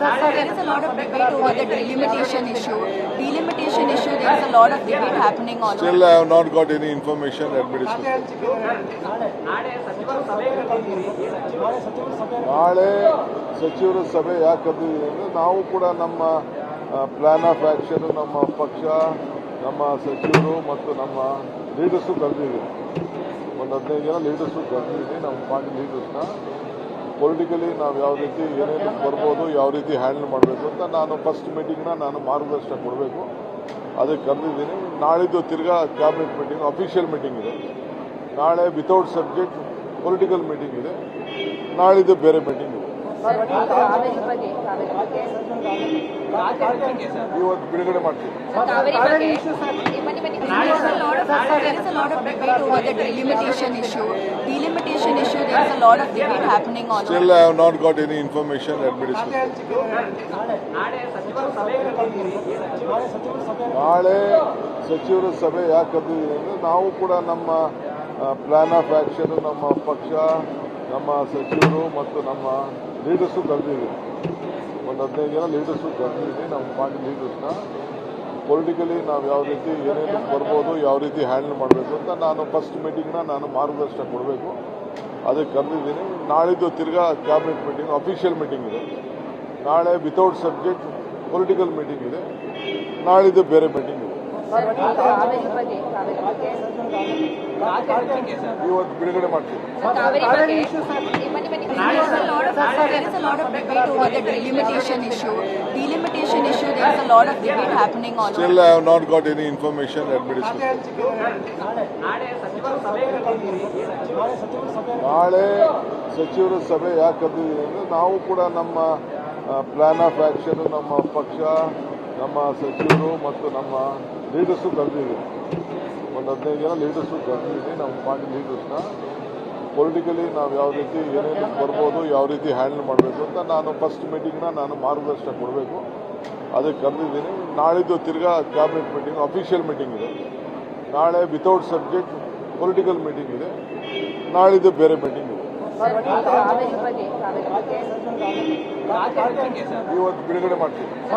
There is a lot of debate over the delimitation issue. Delimitation issue, there is a lot of debate happening on. Still, I have not got any information. Let me discuss. ನಾಳೆ ಸಚಿವರ ಸಭೆ ಯಾಕೆ ಕರೆದಿದ್ದೀವಿ ಅಂದರೆ ನಾವು ಕೂಡ ನಮ್ಮ plan of action ನಮ್ಮ ಪಕ್ಷ ನಮ್ಮ ಸಚಿವರು ಮತ್ತು ನಮ್ಮ ಲೀಡರ್ಸು ಕರೆದಿದ್ದೀವಿ. ಒಂದು 15 ಜನ ಲೀಡರ್ಸು ಕರೆದಿದ್ದೀವಿ. ನಮ್ಮ ಪಾರ್ಟಿ ಲೀಡರ್ಸ್ನ ಪೊಲಿಟಿಕಲಿ ನಾವು ಯಾವ ರೀತಿ ಏನೇನು ಬರ್ಬೋದು, ಯಾವ ರೀತಿ ಹ್ಯಾಂಡಲ್ ಮಾಡಬೇಕು ಅಂತ ನಾನು ಫಸ್ಟ್ ಮೀಟಿಂಗ್ನ ನಾನು ಮಾರ್ಗದರ್ಶನ ಕೊಡಬೇಕು. ಅದಕ್ಕೆ ಕರೆದಿದ್ದೀನಿ. ನಾಳಿದ್ದು ತಿರ್ಗಾ ಕ್ಯಾಬಿನೆಟ್ ಮೀಟಿಂಗ್ ಅಫಿಷಿಯಲ್ ಮೀಟಿಂಗ್ ಇದೆ. ನಾಳೆ ವಿತೌಟ್ ಸಬ್ಜೆಕ್ಟ್ ಪೊಲಿಟಿಕಲ್ ಮೀಟಿಂಗ್ ಇದೆ. ನಾಳಿದ್ದು ಬೇರೆ ಮೀಟಿಂಗ್ ಇದೆ. ಇವತ್ತು ಬಿಡುಗಡೆ ಮಾಡ್ತೀವಿ. There is a lot of debate over the delimitation issue. Delimitation issue, there is a lot of debate happening on. Still, I have not got any information. Let me discuss. ನಾಳೆ ಸಚಿವರ ಸಭೆ ಯಾಕೆ ಕರೆದಿದ್ದೀವಿ ಅಂದರೆ ನಾವು ಕೂಡ ನಮ್ಮ ಪ್ಲಾನ್ ಆಫ್ ಆ್ಯಕ್ಷನ್ ನಮ್ಮ ಪಕ್ಷ ನಮ್ಮ ಸಚಿವರು ಮತ್ತು ನಮ್ಮ ಲೀಡರ್ಸು ಕರೆದಿದ್ದೀವಿ. ಒಂದು 15 ಜನ ಲೀಡರ್ಸು ಕರೆದಿದ್ದೀವಿ. ನಮ್ಮ ಪಾರ್ಟಿ ಲೀಡರ್ಸ್ನ ಪೊಲಿಟಿಕಲಿ ನಾವು ಯಾವ ರೀತಿ ಏನೇನು ಬರ್ಬೋದು, ಯಾವ ರೀತಿ ಹ್ಯಾಂಡಲ್ ಮಾಡಬೇಕು ಅಂತ ನಾನು ಫಸ್ಟ್ ಮೀಟಿಂಗ್ನ ನಾನು ಮಾರ್ಗದರ್ಶನ ಕೊಡಬೇಕು. ಅದಕ್ಕೆ ಕರೆದಿದ್ದೀನಿ. ನಾಳಿದ್ದು ತಿರ್ಗಾ ಕ್ಯಾಬಿನೆಟ್ ಮೀಟಿಂಗ್ ಅಫಿಷಿಯಲ್ ಮೀಟಿಂಗ್ ಇದೆ. ನಾಳೆ ವಿತೌಟ್ ಸಬ್ಜೆಕ್ಟ್ ಪೊಲಿಟಿಕಲ್ ಮೀಟಿಂಗ್ ಇದೆ. ನಾಳಿದ್ದು ಬೇರೆ ಮೀಟಿಂಗ್ ಇದೆ. ಇವತ್ತು ಬಿಡುಗಡೆ ಮಾಡ್ತೀವಿ. There is a lot of debate over the delimitation issue. Delimitation issue, there is a lot of debate happening on. Still, I have not got any information. Let me discuss. ನಾಳೆ ಸಚಿವರ ಸಭೆ ಯಾಕೆ ಕರೆದಿದ್ದೀವಿ ಅಂದರೆ ನಾವು ಕೂಡ ನಮ್ಮ ಪ್ಲಾನ್ ಆಫ್ ಆ್ಯಕ್ಷನ್ ನಮ್ಮ ಪಕ್ಷ ನಮ್ಮ ಸಚಿವರು ಮತ್ತು ನಮ್ಮ ಲೀಡರ್ಸು ಕರೆದಿದ್ದೀವಿ. ಒಂದು 15 ಜನ ಲೀಡರ್ಸು ಕರೆದಿದ್ದೀವಿ. ನಮ್ಮ ಪಾರ್ಟಿ ಲೀಡರ್ಸ್ನ ಪೊಲಿಟಿಕಲಿ ನಾವು ಯಾವ ರೀತಿ ಏನೇನು ಬರ್ಬೋದು, ಯಾವ ರೀತಿ ಹ್ಯಾಂಡಲ್ ಮಾಡಬೇಕು ಅಂತ ನಾನು ಫಸ್ಟ್ ಮೀಟಿಂಗ್ನ ನಾನು ಮಾರ್ಗದರ್ಶನ ಕೊಡಬೇಕು. ಅದಕ್ಕೆ ಕರೆದಿದ್ದೀನಿ. ನಾಳಿದ್ದು ತಿರ್ಗಾ ಕ್ಯಾಬಿನೆಟ್ ಮೀಟಿಂಗ್ ಅಫಿಷಿಯಲ್ ಮೀಟಿಂಗ್ ಇದೆ. ನಾಳೆ ವಿತೌಟ್ ಸಬ್ಜೆಕ್ಟ್ ಪೊಲಿಟಿಕಲ್ ಮೀಟಿಂಗ್ ಇದೆ. ನಾಳಿದ್ದು ಬೇರೆ ಮೀಟಿಂಗ್ ಇದೆ. ಇವತ್ತು ಬಿಡುಗಡೆ ಮಾಡ್ತೀವಿ.